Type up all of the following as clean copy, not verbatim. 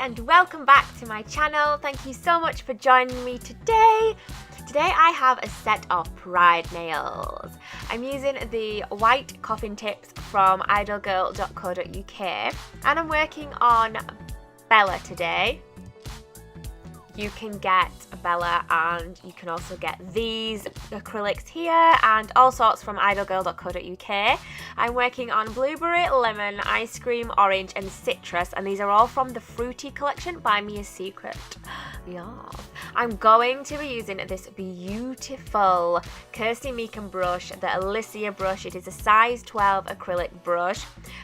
and welcome back to my channel. Thank you so much for joining me today. Today I have a set of pride nails. I'm using the white coffin tips from IdleGirl.co.uk and I'm working on Bella today. You can get Bella and you can also get these acrylics here and all sorts from idlegirl.co.uk. I'm working on blueberry, lemon, ice cream, orange and citrus, and these are all from the Fruity collection by Me A Secret. Yeah. I'm going to be using this beautiful Kirsty Meakin brush, the Alicia brush. It is a size 12 acrylic brush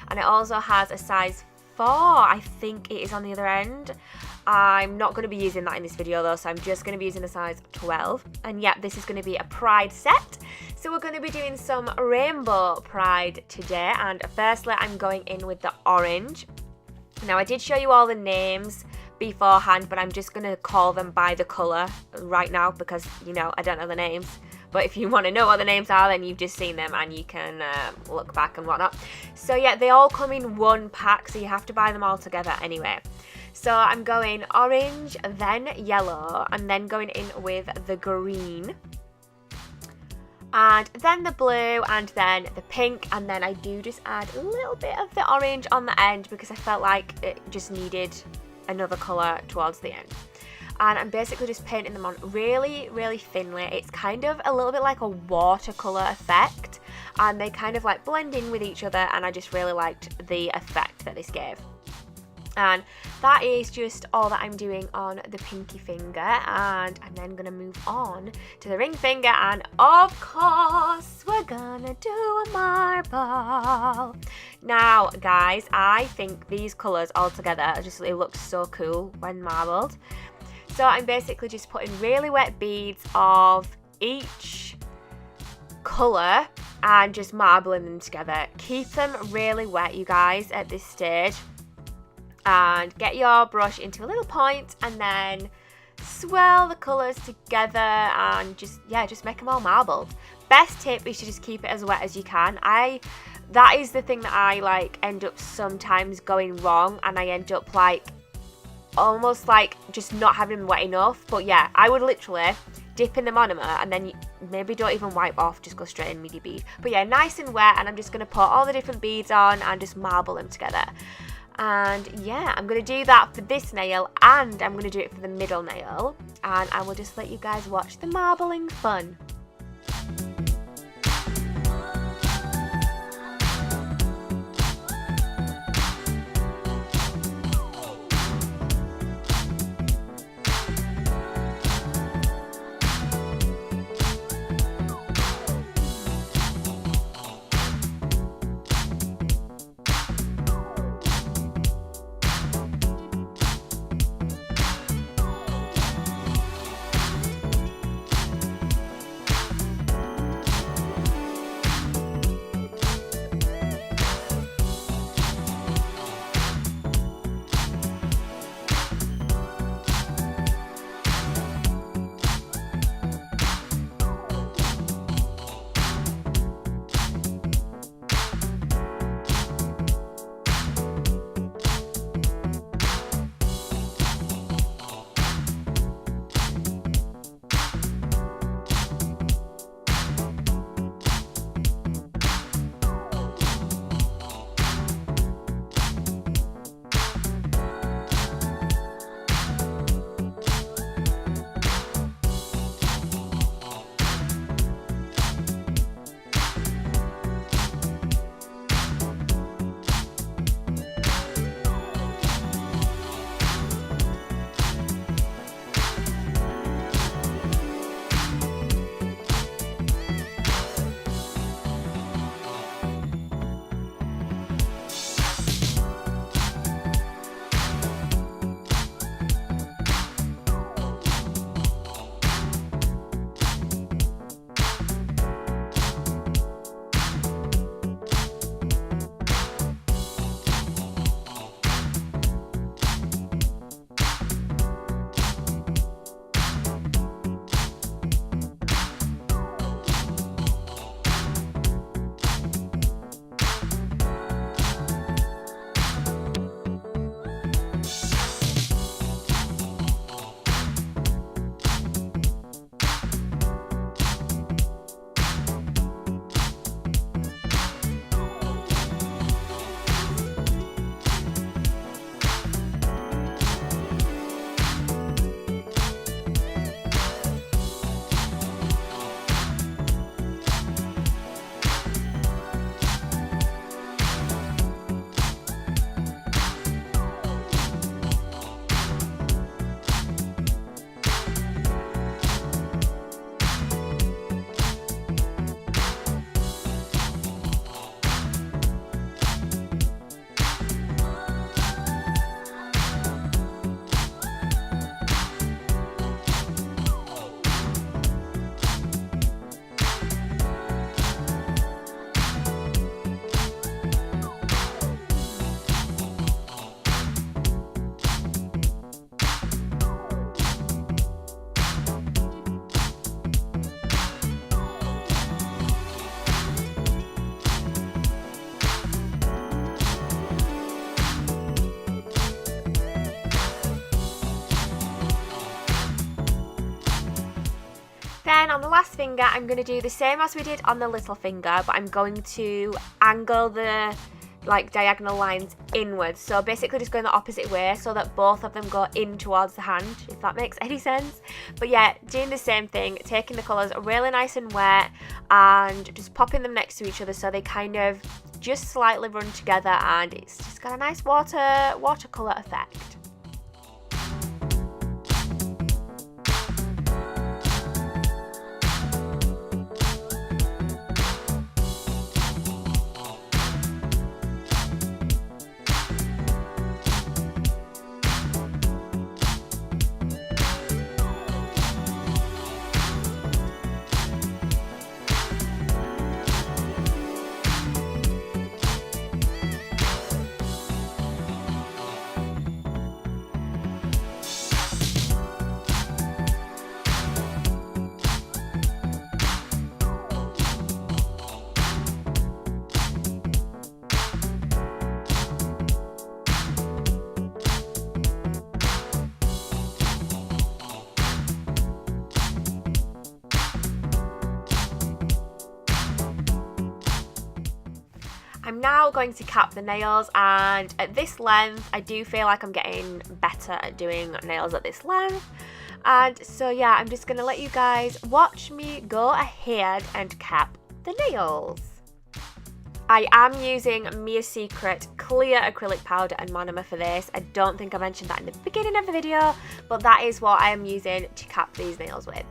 and it also has a size 4, I think it is on the other end. I'm not going to be using that in this video though, so I'm just going to be using a size 12. And yeah, this is going to be a pride set. So we're going to be doing some rainbow pride today. And firstly, I'm going in with the orange. Now, I did show you all the names beforehand, but I'm just going to call them by the colour right now because, you know, I don't know the names. But if you want to know what the names are, then you've just seen them and you can look back and whatnot. So yeah, they all come in one pack, so you have to buy them all together anyway. So I'm going orange, then yellow, and then going in with the green. And then the blue, and then the pink, and then I do just add a little bit of the orange on the end because I felt like it just needed another colour towards the end. And I'm basically just painting them on really, really thinly. It's kind of a little bit like a watercolour effect, and they kind of like blend in with each other, and I just really liked the effect that this gave. And that is just all that I'm doing on the pinky finger, and I'm then going to move on to the ring finger, and of course we're gonna do a marble. Now guys, I think these colours all together just, it looks so cool when marbled. So I'm basically just putting really wet beads of each colour and just marbling them together. Keep them really wet, you guys, at this stage. And get your brush into a little point and then swirl the colours together and just make them all marbled. Best tip is to just keep it as wet as you can. That is the thing that I like end up sometimes going wrong, and I end up like almost like just not having them wet enough. But yeah, I would literally dip in the monomer and then maybe don't even wipe off, just go straight in with your bead. But yeah, nice and wet, and I'm just going to put all the different beads on and just marble them together. And yeah, I'm going to do that for this nail and I'm going to do it for the middle nail, and I will just let you guys watch the marbling fun. last finger, I'm going to do the same as we did on the little finger, but I'm going to angle the like diagonal lines inwards. So basically just going the opposite way so that both of them go in towards the hand, if that makes any sense. But yeah, doing the same thing, taking the colours really nice and wet and just popping them next to each other so they kind of just slightly run together, and it's just got a nice watercolour effect. I'm now going to cap the nails, and at this length I do feel like I'm getting better at doing nails at this length. And so yeah, I'm just going to let you guys watch me go ahead and cap the nails. I am using Mia Secret clear acrylic powder and monomer for this. I don't think I mentioned that in the beginning of the video, but that is what I am using to cap these nails with.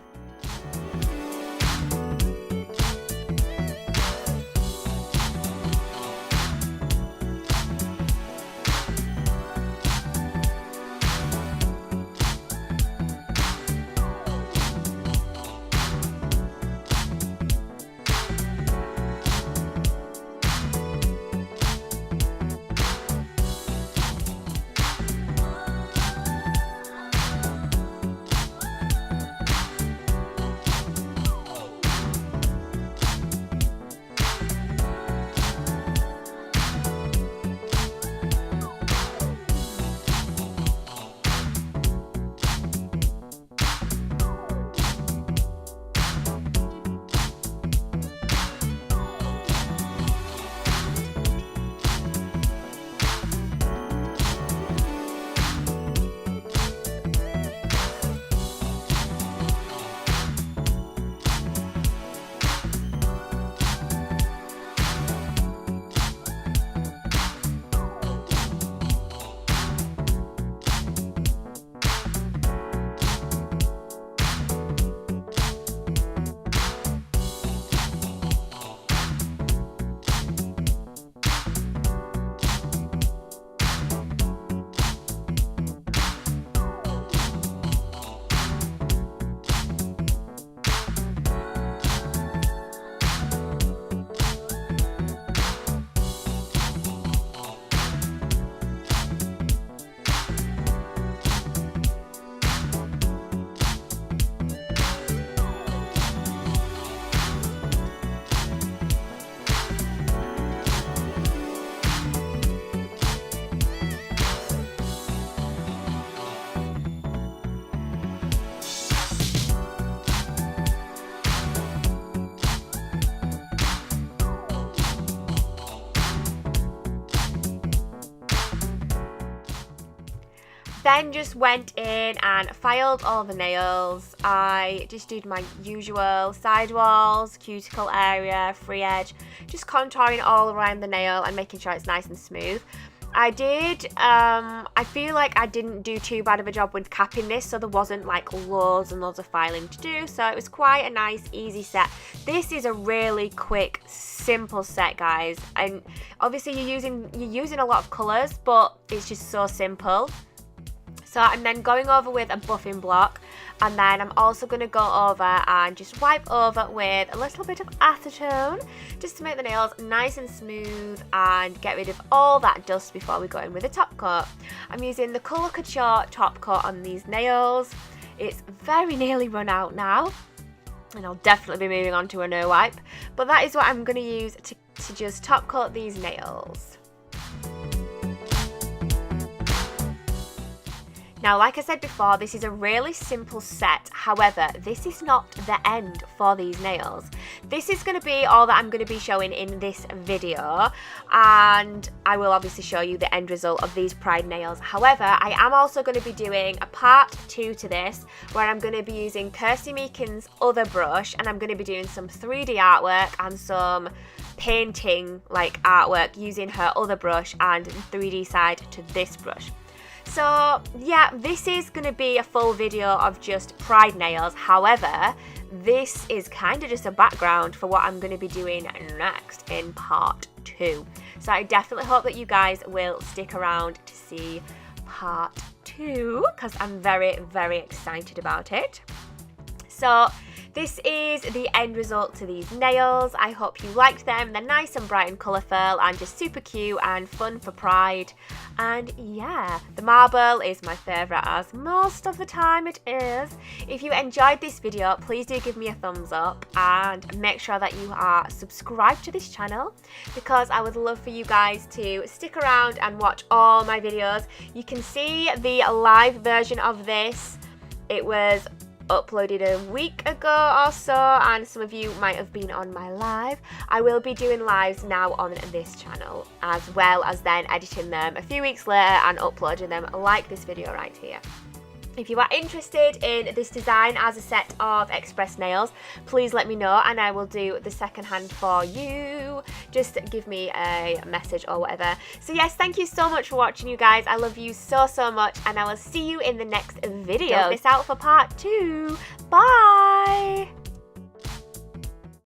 Then just went in and filed all the nails. I just did my usual sidewalls, cuticle area, free edge, just contouring all around the nail and making sure it's nice and smooth. I feel like I didn't do too bad of a job with capping this, so there wasn't like loads and loads of filing to do, so it was quite a nice easy set. This is a really quick, simple set, guys, and obviously you're using a lot of colours, but it's just so simple. So I'm then going over with a buffing block, and then I'm also going to go over and just wipe over with a little bit of acetone just to make the nails nice and smooth and get rid of all that dust before we go in with the top coat. I'm using the Colour Couture top coat on these nails. It's very nearly run out now, and I'll definitely be moving on to a no wipe, but that is what I'm going to use to just top coat these nails. Now, like I said before, this is a really simple set. However, this is not the end for these nails. This is going to be all that I'm going to be showing in this video, and I will obviously show you the end result of these Pride nails. However, I am also going to be doing a part 2 to this, where I'm going to be using Kirsty Meakin's other brush, and I'm going to be doing some 3D artwork and some painting like artwork using her other brush and 3D side to this brush. So yeah, this is going to be a full video of just Pride nails. However, this is kind of just a background for what I'm going to be doing next in part 2. So I definitely hope that you guys will stick around to see part 2, because I'm very, very excited about it. So this is the end result to these nails. I hope you liked them. They're nice and bright and colourful and just super cute and fun for Pride. And yeah, the marble is my favourite, as most of the time it is. If you enjoyed this video, please do give me a thumbs up and make sure that you are subscribed to this channel, because I would love for you guys to stick around and watch all my videos. You can see the live version of this. It was uploaded a week ago or so, and some of you might have been on my live. I will be doing lives now on this channel, as well as then editing them a few weeks later and uploading them like this video right here. If you are interested in this design as a set of express nails, please let me know and I will do the second hand for you. Just give me a message or whatever. So yes, thank you so much for watching, you guys. I love you so, so much, and I will see you in the next video. Don't miss out for part 2. Bye!